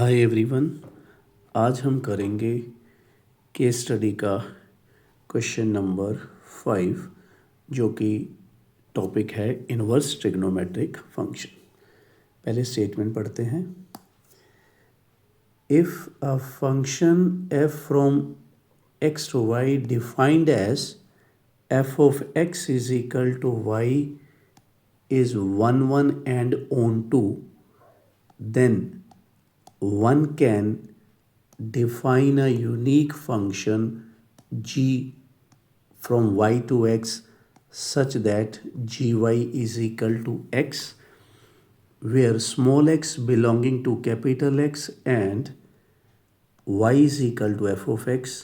Hi everyone, आज हम करेंगे केस स्टडी का क्वेश्चन नंबर 5 जो कि टॉपिक है इनवर्स ट्रिग्नोमेट्रिक फंक्शन। पहले स्टेटमेंट पढ़ते हैं। If a function f from x to y defined as f of x is equal to y is 1 and on 2, then one can define a unique function g from y to x such that gy is equal to x, where small x belonging to capital X and y is equal to f of x,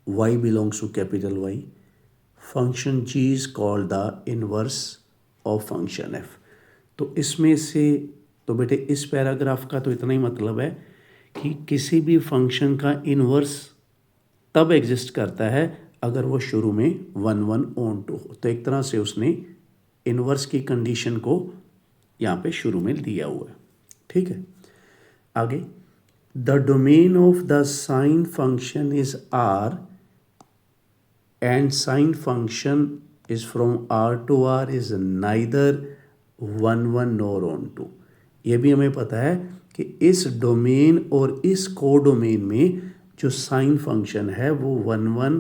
y belongs to capital Y. Function g is called the inverse of function f. तो इसमें से तो बेटे इस paragraph का तो इतना ही मतलब है कि किसी भी फंक्शन का इन्वर्स तब एग्जिस्ट करता है अगर वो शुरू में 1 ऑन 2 हो। तो एक तरह से उसने इन्वर्स की कंडीशन को यहाँ पे शुरू में दिया हुआ है। ठीक है, आगे the domain of the sine function is R and sine function is from R to R is neither 1 nor onto 2। ये भी हमें पता है कि इस डोमेन और इस कोडोमेन में जो साइन फंक्शन है वो 1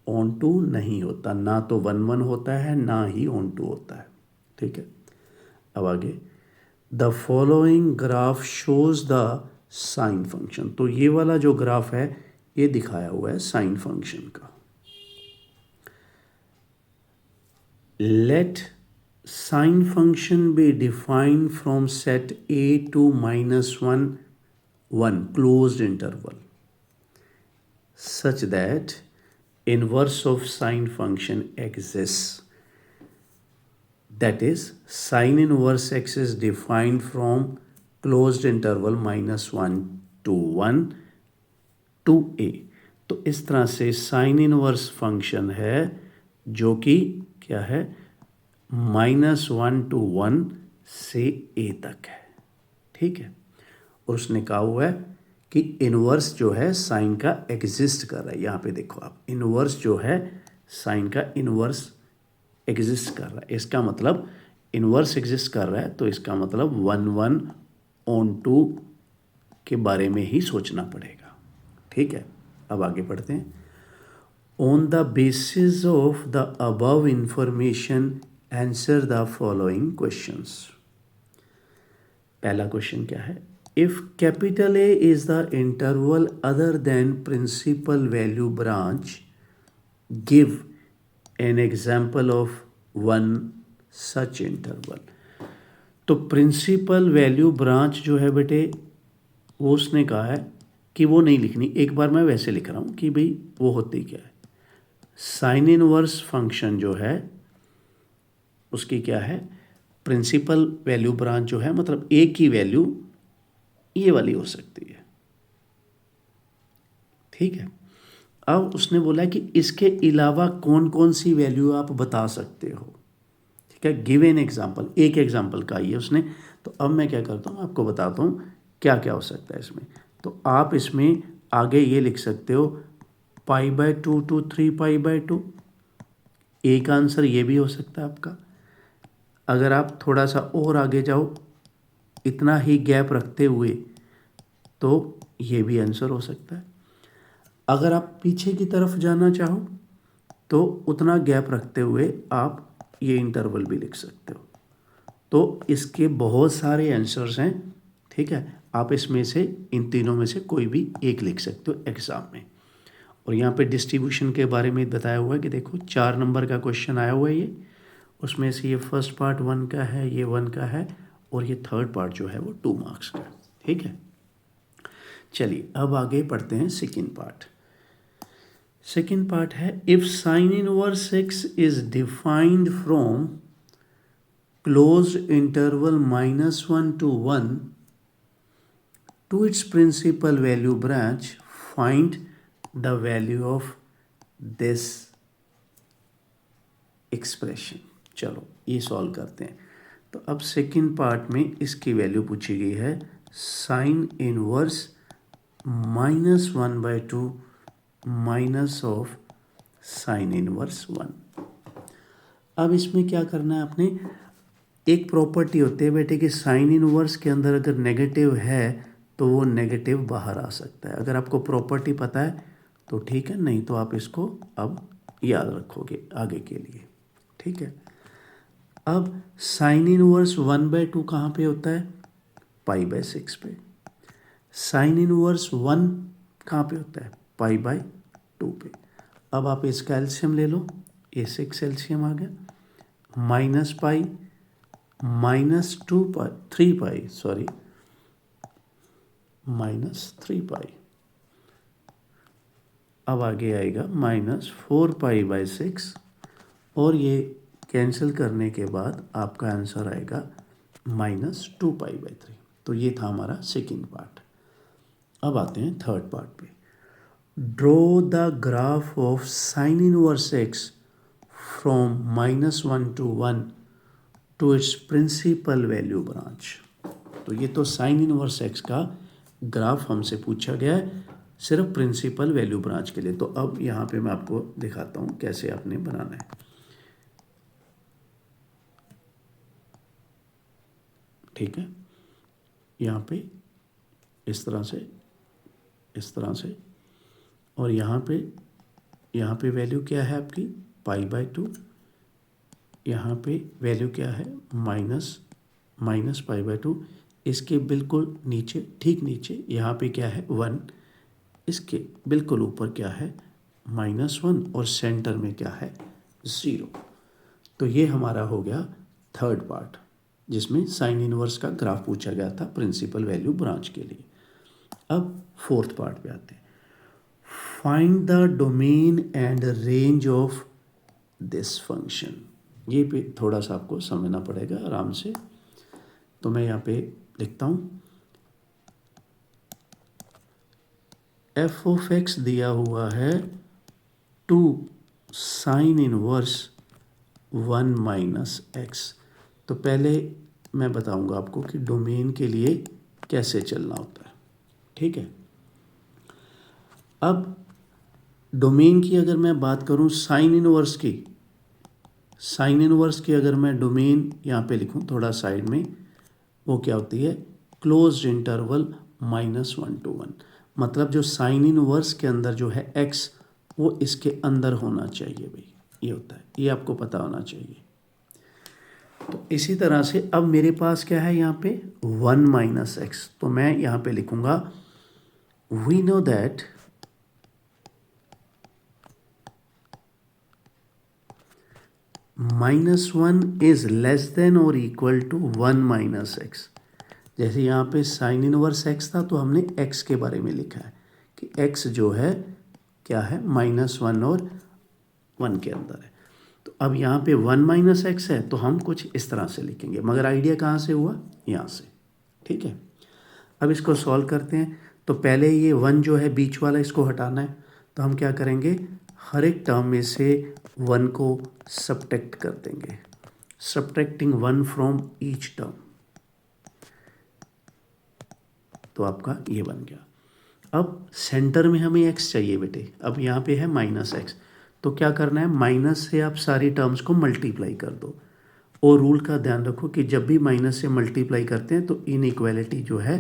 ऑन 2 नहीं होता, ना तो 1 होता है ना ही ऑन 2 होता है। ठीक है, अब आगे the following graph shows the sine function. तो ये वाला जो ग्राफ है ये दिखाया हुआ है साइन फंक्शन का। Let sine function be defined from set a to -1 closed interval such that inverse of sine function exists. That is, sine inverse x is defined from closed interval -1 to 1 to a। तो इस तरह से sine inverse function है जो कि क्या है, -1 to 1 से a तक है। ठीक है, और उसने कहा हुआ है कि इनवर्स जो है साइन का एग्जिस्ट कर रहा है। यहाँ पे देखो आप, इनवर्स जो है साइन का इनवर्स एग्जिस्ट कर रहा है। इसका मतलब इनवर्स एग्जिस्ट कर रहा है तो इसका मतलब 1 ऑन 2 के बारे में ही सोचना पड़ेगा। ठीक है, अब आगे बढ़ते हैं। On the basis of the above information answer the following questions. पहला क्वेश्चन क्या है, if capital A is the interval other than principal value branch give an example of one such interval. तो प्रिंसिपल वैल्यू ब्रांच जो है बेटे वो उसने कहा है कि वो नहीं लिखनी। एक बार मैं वैसे लिख रहा हूँ कि भाई वो होती क्या है। साइन इनवर्स फंक्शन जो है उसकी क्या है, प्रिंसिपल वैल्यू ब्रांच जो है मतलब ए की वैल्यू ये वाली हो सकती है। ठीक है, अब उसने बोला कि इसके अलावा कौन कौन सी वैल्यू आप बता सकते हो। ठीक है, गिव एन एग्जाम्पल, एक एग्जाम्पल का ही है उसने। तो अब मैं क्या करता हूँ आपको बताता हूँ क्या क्या हो सकता है इसमें। तो आप इसमें आगे ये लिख सकते हो π/2 to 3π/2। एक आंसर ये भी हो सकता है आपका। अगर आप थोड़ा सा और आगे जाओ इतना ही गैप रखते हुए तो ये भी आंसर हो सकता है। अगर आप पीछे की तरफ जाना चाहो तो उतना गैप रखते हुए आप ये इंटरवल भी लिख सकते हो। तो इसके बहुत सारे आंसर्स हैं। ठीक है, आप इसमें से इन तीनों में से कोई भी एक लिख सकते हो एग्ज़ाम में। और यहाँ पे डिस्ट्रीब्यूशन के बारे में बताया हुआ है कि देखो 4 नंबर का क्वेश्चन आया हुआ है ये, उसमें से ये फर्स्ट पार्ट 1 का है, ये 1 का है और ये थर्ड पार्ट जो है वो 2 मार्क्स का। ठीक है, चलिए अब आगे पढ़ते हैं सेकेंड पार्ट। सेकेंड पार्ट है if sine inverse x is defined from closed interval -1 to 1 to its principal value branch, find the value of this expression. चलो ये सॉल्व करते हैं। तो अब सेकंड पार्ट में इसकी वैल्यू पूछी गई है sine inverse -1/2 minus of sine inverse 1। अब इसमें क्या करना है आपने, एक प्रॉपर्टी होती है बेटे कि साइन इनवर्स के अंदर अगर नेगेटिव है तो वो नेगेटिव बाहर आ सकता है। अगर आपको प्रॉपर्टी पता है तो ठीक है, नहीं तो आप इसको अब याद रखोगे आगे के लिए, ठीक है। अब साइन इनवर्स 1/2 कहाँ पे होता है, π/6 पे। साइन इनवर्स 1 कहाँ पे होता है, π/2 पे। अब आप इसका एलसीएम ले लो, ये 6 एलसीएम आ गया, -π -3π। अब आगे आएगा -4π/6 और ये कैंसिल करने के बाद आपका आंसर आएगा -2π/3। तो ये था हमारा सेकेंड पार्ट। अब आते हैं थर्ड पार्ट पे। Draw the graph of sine inverse x from -1 to 1 to its principal value branch. तो ये तो साइन इनवर्स x का ग्राफ हमसे पूछा गया है सिर्फ प्रिंसिपल वैल्यू ब्रांच के लिए। तो अब यहाँ पे मैं आपको दिखाता हूँ कैसे आपने बनाना है। ठीक है, यहाँ पे इस तरह से और यहाँ पे वैल्यू क्या है आपकी π/2, यहाँ पे वैल्यू क्या है -π/2। इसके बिल्कुल नीचे, ठीक नीचे यहाँ पे क्या है 1, इसके बिल्कुल ऊपर क्या है -1 और सेंटर में क्या है 0। तो ये हमारा हो गया थर्ड पार्ट जिसमें साइन इनवर्स का ग्राफ पूछा गया था प्रिंसिपल वैल्यू ब्रांच के लिए। अब फोर्थ पार्ट पे आते हैं। Find the domain and range of this function. ये पे थोड़ा सा आपको समझना पड़ेगा आराम से। तो मैं यहाँ पे लिखता हूँ, f(x) दिया हुआ है 2 साइन इनवर्स 1 - x। तो पहले मैं बताऊंगा आपको कि डोमेन के लिए कैसे चलना होता है, ठीक है। अब डोमेन की अगर मैं बात करूं साइन इनवर्स की अगर मैं डोमेन यहाँ पे लिखूं थोड़ा साइड में, वो क्या होती है क्लोज्ड इंटरवल -1 to 1। मतलब जो साइन इनवर्स के अंदर जो है x वो इसके अंदर होना चाहिए भाई, ये होता है, ये आपको पता होना चाहिए। तो इसी तरह से अब मेरे पास क्या है यहाँ पे 1 - x। तो मैं यहाँ पे लिखूंगा we know that -1 is less than और इक्वल टू 1 - x। जैसे यहाँ पे साइन इनवर्स x था तो हमने x के बारे में लिखा है कि x जो है क्या है -1 और 1 के अंदर है। तो अब यहाँ पे 1 - x है तो हम कुछ इस तरह से लिखेंगे, मगर आइडिया कहाँ से हुआ, यहाँ से, ठीक है। अब इसको सॉल्व करते हैं। तो पहले ये 1 जो है बीच वाला इसको हटाना है। तो हम क्या करेंगे, हर एक टर्म में से 1 को सब्ट्रैक्ट कर देंगे, सब्ट्रैक्टिंग 1 फ्रॉम ईच टर्म। तो आपका ये बन गया। अब सेंटर में हमें x चाहिए बेटे। अब यहाँ पे है -x, तो क्या करना है, माइनस से आप सारी टर्म्स को मल्टीप्लाई कर दो। और रूल का ध्यान रखो कि जब भी माइनस से मल्टीप्लाई करते हैं तो इनइक्वालिटी जो है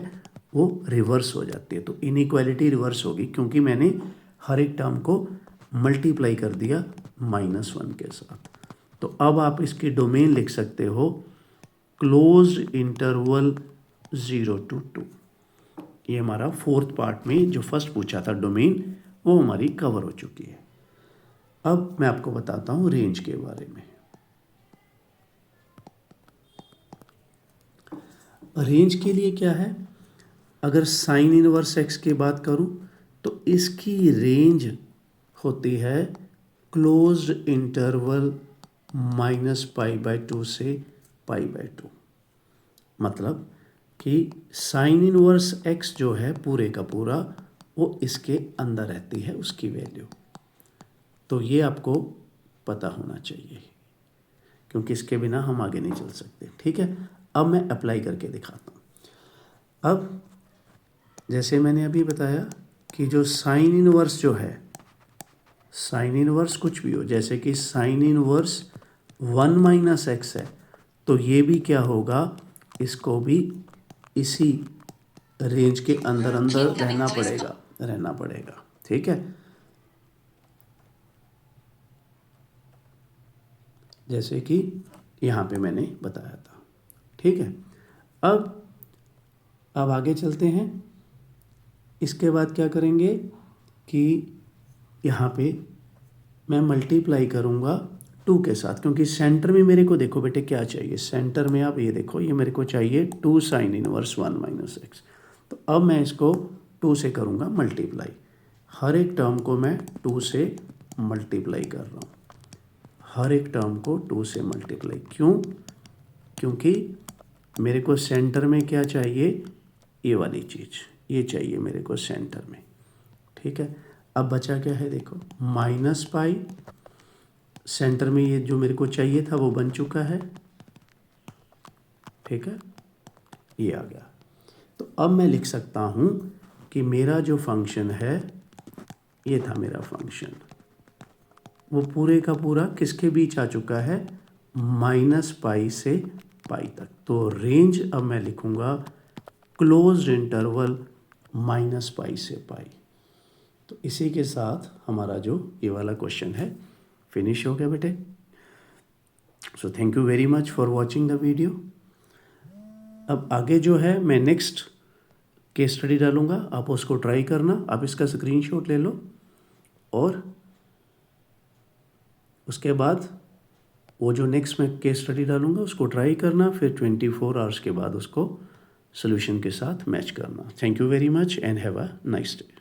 वो रिवर्स हो जाती है। तो इनइक्वालिटी रिवर्स होगी क्योंकि मैंने हर एक टर्म को मल्टीप्लाई कर दिया -1 के साथ। तो अब आप इसकी डोमेन लिख सकते हो क्लोज्ड इंटरवल 0 to 2। ये हमारा फोर्थ पार्ट में जो फर्स्ट पूछा था डोमेन, वो हमारी कवर हो चुकी है। अब मैं आपको बताता हूँ रेंज के बारे में। रेंज के लिए क्या है, अगर साइन इनवर्स x की बात करूं तो इसकी रेंज होती है क्लोज्ड इंटरवल -π/2 से π/2। मतलब कि साइन इनवर्स x जो है पूरे का पूरा वो इसके अंदर रहती है उसकी वैल्यू। तो ये आपको पता होना चाहिए क्योंकि इसके बिना हम आगे नहीं चल सकते, ठीक है। अब मैं अप्लाई करके दिखाता हूँ। अब जैसे मैंने अभी बताया कि जो साइन इनवर्स जो है, साइन इनवर्स कुछ भी हो, जैसे कि साइन इनवर्स 1 - x है, तो ये भी क्या होगा, इसको भी इसी रेंज के अंदर अंदर रहना पड़ेगा। ठीक है, जैसे कि यहाँ पे मैंने बताया था। ठीक है, अब आगे चलते हैं। इसके बाद क्या करेंगे कि यहाँ पे मैं मल्टीप्लाई करूँगा 2 के साथ, क्योंकि सेंटर में मेरे को देखो बेटे क्या चाहिए, सेंटर में आप ये देखो, ये मेरे को चाहिए 2 साइन इनवर्स 1 - x। तो अब मैं इसको 2 से करूँगा मल्टीप्लाई, हर एक टर्म को मैं 2 से मल्टीप्लाई कर रहा हूँ, हर एक टर्म को 2 से मल्टीप्लाई। क्यों? क्योंकि मेरे को सेंटर में क्या चाहिए, ये वाली चीज़, ये चाहिए मेरे को सेंटर में। ठीक है, अब बचा क्या है देखो, -पाई, सेंटर में ये जो मेरे को चाहिए था वो बन चुका है। ठीक है, ये आ गया। तो अब मैं लिख सकता हूँ कि मेरा जो फंक्शन है, ये था मेरा फंक्शन, वो पूरे का पूरा किसके बीच आ चुका है, -पाई से पाई तक। तो रेंज अब मैं लिखूँगा क्लोज्ड इंटरवल -पाई से पाई। तो इसी के साथ हमारा जो ये वाला क्वेश्चन है फिनिश हो गया बेटे। So thank you very much for watching the video. अब आगे जो है मैं नेक्स्ट केस स्टडी डालूँगा, आप उसको ट्राई करना, आप इसका स्क्रीनशॉट ले लो और उसके बाद वो जो नेक्स्ट मैं केस स्टडी डालूँगा उसको ट्राई करना, फिर 24 आवर्स के बाद उसको सोल्यूशन के साथ मैच करना। Thank you very much and have a nice day.